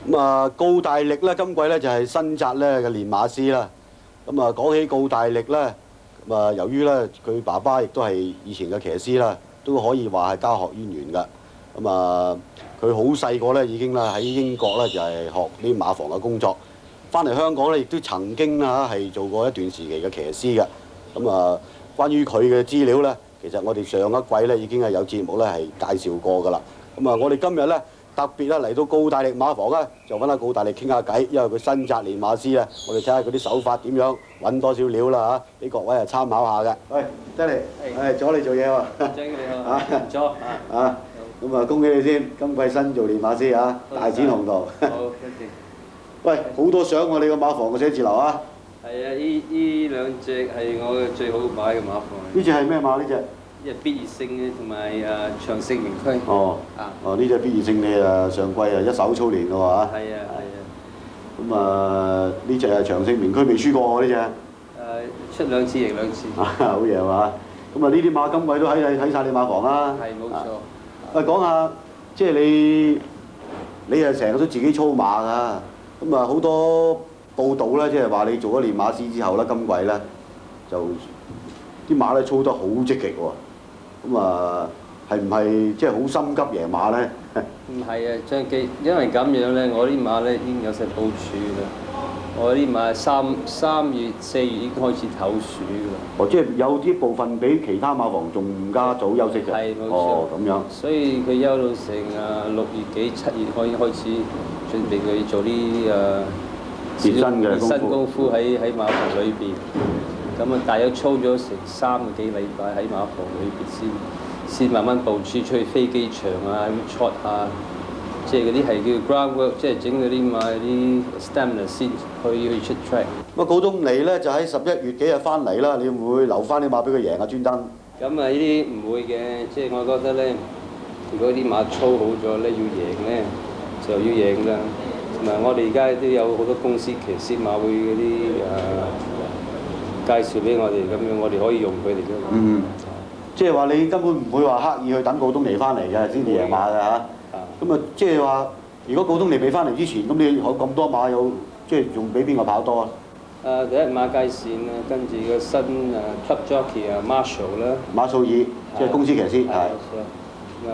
咁啊，高大力咧，今季咧就係新紮咧嘅練馬師啦。咁啊，講起高大力咧，咁啊，由於咧佢爸爸亦都係以前嘅騎師啦，都可以話係家學淵源㗎。咁啊，佢好細個咧已經啦喺英國咧就係學啲馬房嘅工作，翻嚟香港咧亦都曾經啦係做過一段時期嘅騎師嘅。咁啊，關於佢嘅資料咧，其實我哋上一季咧已經係有節目咧係介紹過㗎啦。咁啊，我哋今日咧特別咧嚟到高大力馬房咧，就揾阿高大力傾下偈，因為佢新紮練馬師咧，我哋睇下佢啲手法點樣，揾多少料啦嚇，俾各位係參考下嘅。喂，得嚟，係阻你做嘢喎。張你好，唔阻啊，咁啊，恭喜你先，今季新做練馬師啊，大展宏圖。好，多謝。喂，好多相喎，你個馬房嘅寫字樓啊。係啊，呢兩隻係我嘅最好買嘅馬房。呢隻係咩馬？呢隻？一必熱勝嘅，同埋長勝名區。哦。呢隻必熱勝你上季一手操練嘅喎嚇。係啊。咁啊，呢隻係長勝名區未輸過喎呢隻。出兩次贏兩次。好嘢係嘛？咁啊，呢啲馬今季都喺晒你馬房啦。係冇錯。喂，講下即係你係成日都自己操馬㗎，咁啊好多報道咧，即係話你做咗練馬師之後咧，今季咧就啲馬咧操得好積極喎，咁啊係唔係即係好心急贏馬咧？唔係啊，張記，因為咁樣咧，我啲馬咧已經有晒部署啦。我啲馬3月、4月已經開始唞暑㗎啦。哦，即係有啲部分比其他馬房仲加早休息嘅。係冇錯。哦，咁樣。所以佢休到成6月幾、7月開始準備佢做啲熱身功夫喺馬房裏邊。咁啊，大約操咗成3個幾禮拜喺馬房裏邊先慢慢部署出去飛機場啊，咁 trot 下。即係嗰啲係叫 groundwork， 即係整嗰啲馬啲 stamina 先去出 track。咁啊，告東尼咧就喺11月幾日翻嚟啦，你會唔會留翻啲馬俾佢贏啊？專登？咁啊，呢啲唔會嘅，即係我覺得咧，如果啲馬操好咗咧，要贏咧就要贏啦。同埋我哋而家都有好多公司騎師馬會嗰啲介紹俾我哋咁樣，我哋可以用佢哋啫嘛。嗯，即係話你根本唔會話刻意去等告東尼翻嚟嘅先至贏馬㗎嚇。咁啊，即係話，如果告東尼未翻嚟之前，咁你有咁多馬有，即係仲俾邊個跑多啊？第一馬界線啊，跟住個新club jockey Marshall 啦。馬素爾，即係公司騎師。係。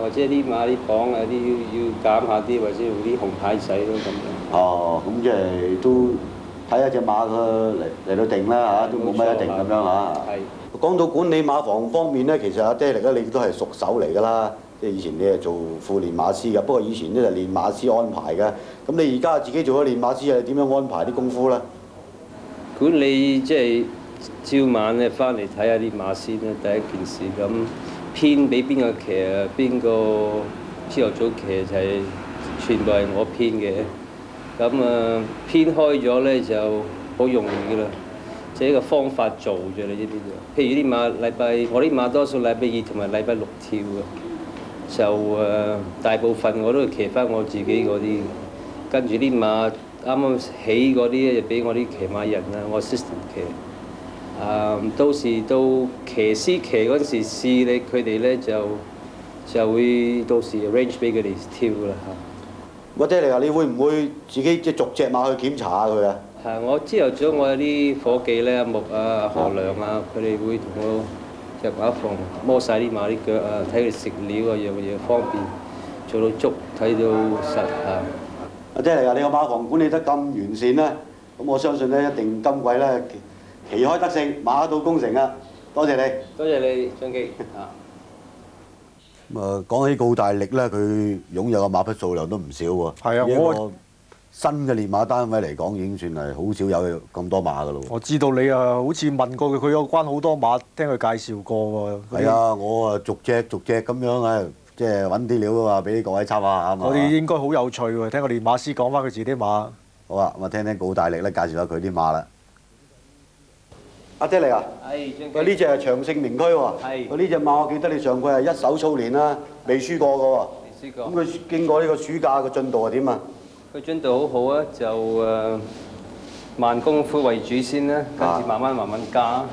或者啲馬啲磅啊啲要減下啲，或者用啲紅牌仔咯咁樣。哦，咁即係都睇下隻馬佢嚟到定啦嚇，都冇乜一定咁樣嚇。係。講到管理馬房方面咧，其實阿爹力咧，你都係熟手嚟㗎啦。即係以前你係做副練馬師嘅，不過以前咧就練馬師安排嘅。咁你而家自己做咗練馬師，係點樣安排啲功夫咧？管理即係朝晚咧翻嚟睇下啲馬先啦，第一件事咁編俾邊個騎啊？邊個朝頭早騎就係全部係我編嘅。咁啊編開咗咧就好容易㗎啦，即係一個方法做啫，你知唔知？譬如啲馬我啲馬多數禮拜2同埋禮拜6跳嘅。就大部分我都係騎翻我自己嗰啲，跟住啲馬啱啱起嗰啲咧就俾我啲騎馬人啦，我 assistant 騎。到時到騎師騎嗰陣時試你佢哋咧就會到時 arrange 俾佢哋跳啦嚇。我爹嚟啊，你會唔會自己即係逐隻馬去檢查下佢啊？係，我朝頭早我有啲伙計咧，木啊、何良啊，佢哋會同我入馬房摸晒啲馬啲腳啊，睇佢食料啊，樣嘢方便做到足，睇到實啊！阿爹嚟啊，你個馬房管理得咁完善咧，咁我相信咧一定今季咧旗開得勝，馬到功成啊！多謝你，多謝你張記啊！咁啊，講起告大力咧，佢擁有嘅馬匹數量都唔少喎。係啊，我新嘅練馬單位嚟講，已經算係好少有咁多馬㗎咯。我知道你啊，好似問過佢有關好多馬，聽佢介紹過喎。係啊，我啊逐隻咁樣啊，即係揾啲料啊，俾各位參考下嘛。我哋應該好有趣喎，聽個練馬師講翻佢自己啲馬。好啊，咁啊聽聽告大力咧介紹下佢啲馬啦。阿爹嚟啊！喂，呢隻係長勝名區喎。係。佢呢隻馬我記得你上季係一手操練啦，未輸過㗎喎。未輸過。咁佢經過呢個暑假嘅進度係點啊？佢進度好好啊，就慢功夫為主先啦，跟住慢慢加。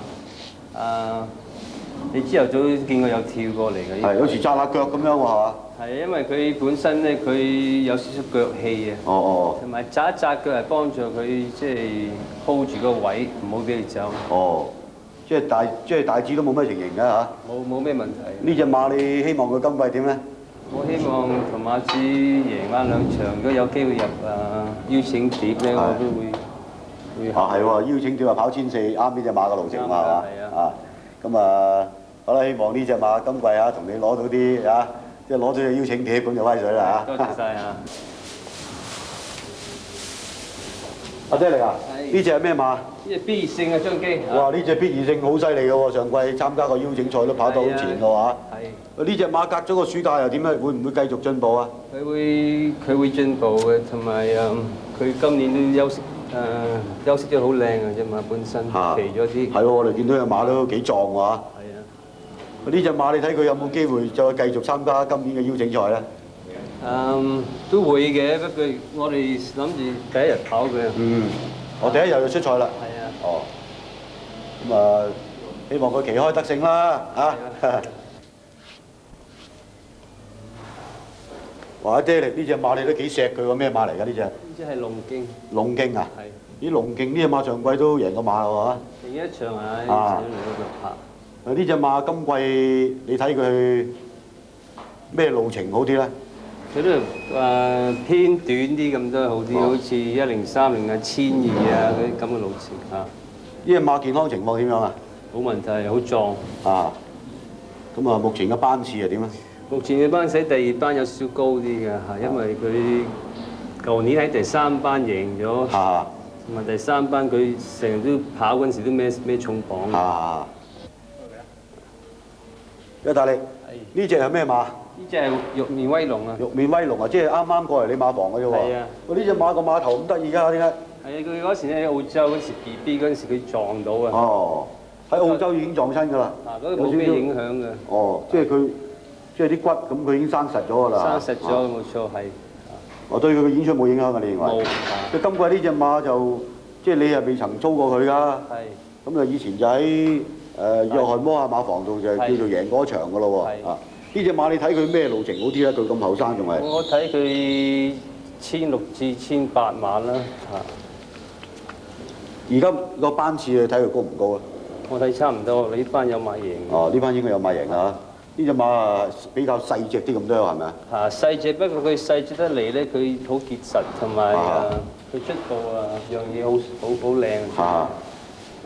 你朝頭早見過有跳過嚟嘅。係，有時紮下腳咁樣喎，係嘛？係因為佢本身咧，佢有少少腳氣啊。哦哦。同埋紮一紮腳係幫助佢即係 hold 住個位，唔好俾你走。哦，即係大致都冇乜情形嘅嚇。冇咩問題。呢只馬你希望佢今季點咧？我希望同馬主贏翻兩場，如果有機會入邀請碟咧，我都會啊係喎，邀請碟話跑1400，啱呢只馬嘅路程嘛係嘛？係啊。啊，咁啊，好啦，希望呢只馬今季啊同你攞到啲啊，即係攞到隻邀請碟咁就威水啦嚇。多謝晒啊！阿爹嚟啊！呢只係咩馬？呢隻必勝嘅張機。哇！呢只必二勝好犀利嘅喎，上季參加個邀請賽都跑到好前嘅話。係。呢只馬隔咗個暑假又點咧？會唔會繼續進步啊？佢會進步嘅，同埋佢今年都休息得好靚嘅隻馬本身，肥咗啲。係喎，我哋見到隻馬都幾壯喎嚇。係啊。呢只馬你睇佢有冇機會再繼續參加今年嘅邀請賽咧？都會嘅，不過我哋諗住第一日跑嘅。我第一日就出賽啦。係啊。哦。咁啊，希望佢旗開得勝啦嚇。哇！爹力呢只馬你都幾錫佢喎，咩馬嚟㗎呢只？呢只係龍徑。龍徑啊？係。咦，龍徑呢只馬上季都贏過馬啦喎。第一場係上嚟嗰度拍。呢只馬今季你睇佢咩路程好啲咧？佢都偏短啲咁都好啲，好似1030啊、1200啊嗰啲咁嘅路程嚇。呢只馬健康情況點樣啊？冇問題，好壯。啊，咁啊，目前嘅班次係點啊？目前嘅班仔第二班有少少高啲嘅嚇，因為佢舊年喺第三班贏咗，同埋第三班佢成日都跑嗰陣時都孭重磅。一大力，呢只係咩馬？呢只係玉面威龍啊！玉面威龍啊，即係啱啱過嚟你馬房嘅啫喎。係啊。呢只馬個馬頭咁得意㗎，點解？係啊，佢嗰時喺澳洲嗰時 BB 嗰陣時佢撞到啊。哦，喺澳洲已經撞親㗎啦。嗰個冇咩影響嘅。哦，即係佢，即係啲骨咁，佢已經生實咗㗎啦。生實咗，冇錯係。我對佢嘅演出冇影響㗎，你認為？冇。即係今季呢只馬就，即係你係未曾操過佢㗎。係。咁啊，以前就喺約翰摩亞馬房度就叫做贏嗰場㗎咯喎。啊。呢隻馬你睇佢咩路程好啲咧？佢咁後生仲係？我睇佢1600至1800碼啦嚇。而家個班次你睇佢高唔高啊？我睇差唔多，呢班有馬贏。哦，呢班應該有馬贏啊！呢隻馬比較細隻啲咁多係咪啊？細隻，不過佢細隻得嚟咧，佢好結實，同埋佢出步樣嘢好靚。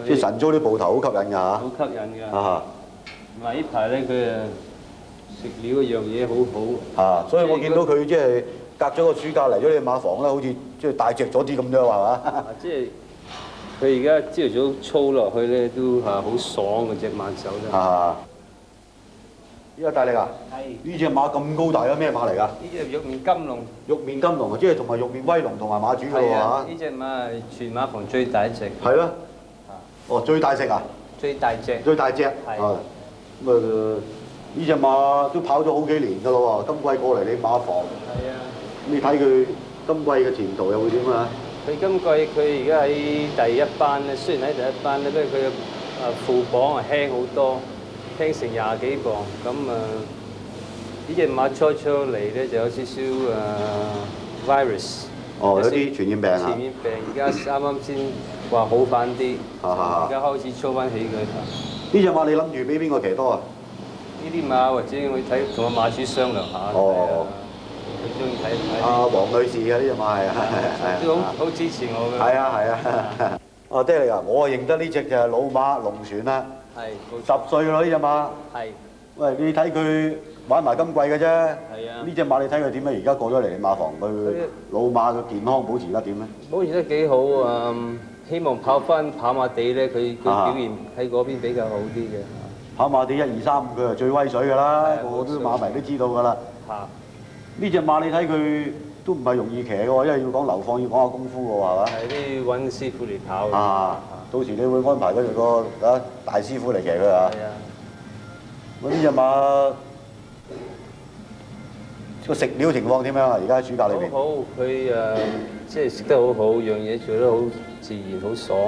即係神租啲步頭好吸引㗎嚇。好吸引㗎。同埋呢排咧佢食料嗰樣嘢好好。所以我見到佢即係隔咗個暑假嚟咗你馬房咧，好似即係大隻咗啲咁樣係嘛？即係佢而家朝頭早操落去咧，都好爽嗰隻馬手咧。依家大力啊！係。呢隻馬咁高大啊，咩馬嚟㗎？呢隻玉面金龍。玉面金龍啊，即係同埋玉面威龍同埋馬主㗎喎嚇。呢隻馬係全馬房最大隻。係咯。哦，最大隻啊！最大隻。最大隻。係。咁呢隻馬都跑咗好幾年㗎咯喎，今季過嚟你馬房。係啊。咁你睇佢今季嘅前途又會點啊？佢今季佢而家喺第一班咧，雖然喺第一班咧，不過佢嘅副磅輕好多，輕成20幾磅。咁呢隻馬初嚟咧就有少少virus。哦，有啲傳染病啊。傳染病，而家啱啱先話好翻啲，而家開始操翻起佢。呢隻馬你諗住俾邊個騎多啊？呢啲馬或者我睇同個馬主商量下。哦。佢中意睇。黃女士嘅呢隻馬係。都好支持我嘅。係啊。爹嚟啊！我認得呢隻就係老馬龍船啦。係。10歲咯呢隻馬。係。喂，你睇佢玩埋今季嘅啫。係啊。呢隻馬你睇佢點咧？而家過咗嚟馬房，佢老馬嘅健康保持得點咧？保持得幾好希望跑翻跑馬地咧，佢表現喺嗰邊比較好啲嘅。跑馬地1、2、3，佢係最威水㗎啦，個個都馬迷都知道㗎啦。呢隻馬你睇佢都唔係容易騎嘅喎，因為要講流放，要講下功夫嘅喎，係嘛？係都要揾師傅嚟跑。到時你會安排嗰個大師傅嚟騎佢啊？係啊。咁呢隻馬個食料情況點樣啊？而家喺暑假裏邊。好，佢即係食得好好，樣嘢做得好自然，好爽。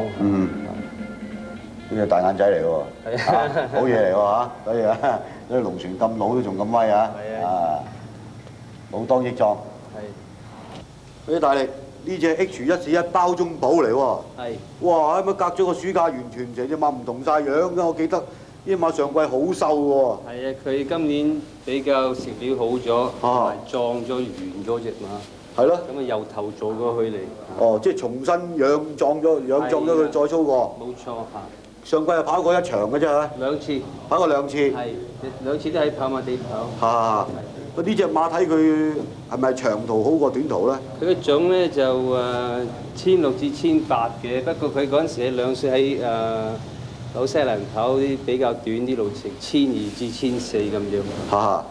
呢隻大眼仔嚟喎，係啊好嘢嚟喎嚇，所以啊，所以龍船咁老都仲咁威啊，係啊老當益壯。係啲大力呢隻 H141包中寶嚟喎，係哇！咁啊隔咗個暑假，完全成隻馬唔同晒樣㗎，我記得呢隻馬上季好瘦喎。係啊！佢今年比較食料好咗，同埋壯咗圓咗隻馬。係咯。咁啊，由頭做過去嚟。哦，即係重新養壯咗佢再操過。冇錯嚇。上季係跑過一場嘅啫嚇。兩次。跑過2次。係，兩次都喺跑馬地跑。嚇！呢隻馬睇佢係咪長途好過短途咧？佢嘅種咧就1600至1800嘅，不過佢嗰陣時係2歲喺紐西蘭跑啲比較短啲路程，1200至1400咁樣。嚇！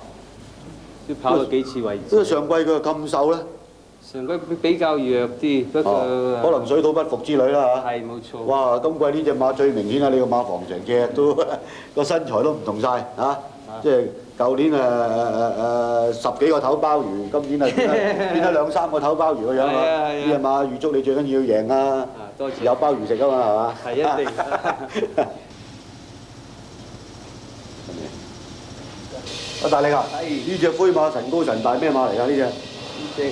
都跑過幾次為止。因為上季佢咁瘦咧。上季比較弱啲，不過可能水土不服之類啦嚇。係冇錯。哇！今季呢隻馬最明顯啊！你個馬房成隻都個身材都唔同晒嚇，即係舊年10幾個頭鮑魚，今年變咗2、3個頭鮑魚個樣啊！呢隻馬預祝你最緊要贏啊！多謝。有鮑魚食啊嘛係嘛？係一定。阿大力啊！呢隻灰馬神高神大咩馬嚟㗎？呢隻？呢隻係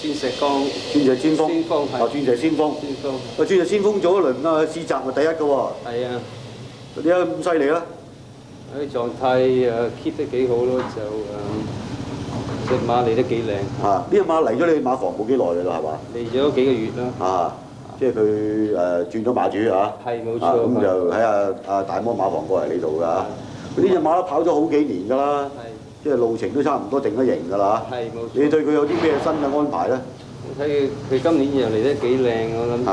鑽石江。鑽石先鋒。先鋒係。鑽石先鋒。先鋒。鑽石先鋒做一輪啊，試閘咪第一㗎喎。係啊。點解咁犀利咧？佢狀態keep 得幾好咯，就隻馬嚟得幾靚。呢隻馬嚟咗你馬房冇幾耐㗎啦，係嘛？嚟咗幾個月啦。即係佢轉咗馬主嚇。係冇錯。咁就喺阿大魔馬房過嚟呢度㗎嚇。佢呢隻馬都跑咗好幾年㗎啦。即係路程都差唔多定咗型㗎啦嚇。係冇錯。你對佢有啲咩新嘅安排咧？我睇佢今年又嚟得幾靚，我諗住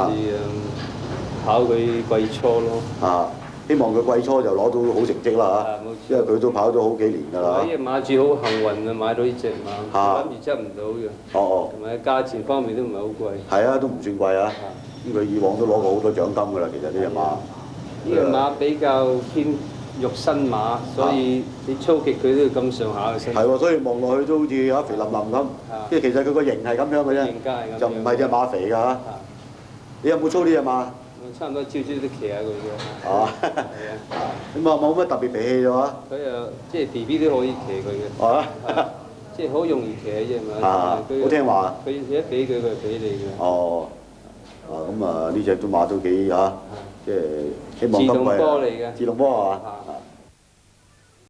跑佢季初咯。希望佢季初就攞到好成績啦嚇。因為佢都跑咗好幾年㗎啦。呢隻馬主好幸運啊，買到呢隻馬，諗住執唔到嘅。同埋價錢方面都唔係好貴。係啊，都唔算貴啊。咁佢以往都攞過好多獎金㗎啦，其實呢隻馬。呢隻馬比較偏肉身馬，所以你操極佢都要咁上下嘅身。係喎，所以望落去都好似肥淋淋咁。即係其實佢個型係咁樣嘅啫，就唔係隻馬肥㗎嚇。你有冇操呢隻馬？差唔多朝朝都騎下佢嘅。係啊。咁冇乜特別脾氣啫嘛。佢又即係 BB 都可以騎佢嘅。即係好容易騎嘅啫嘛。好聽話。佢一俾佢，佢就俾你嘅。咁呢隻都馬都幾嚇，即係希望今季。自動波嚟嘅。自動波係嘛？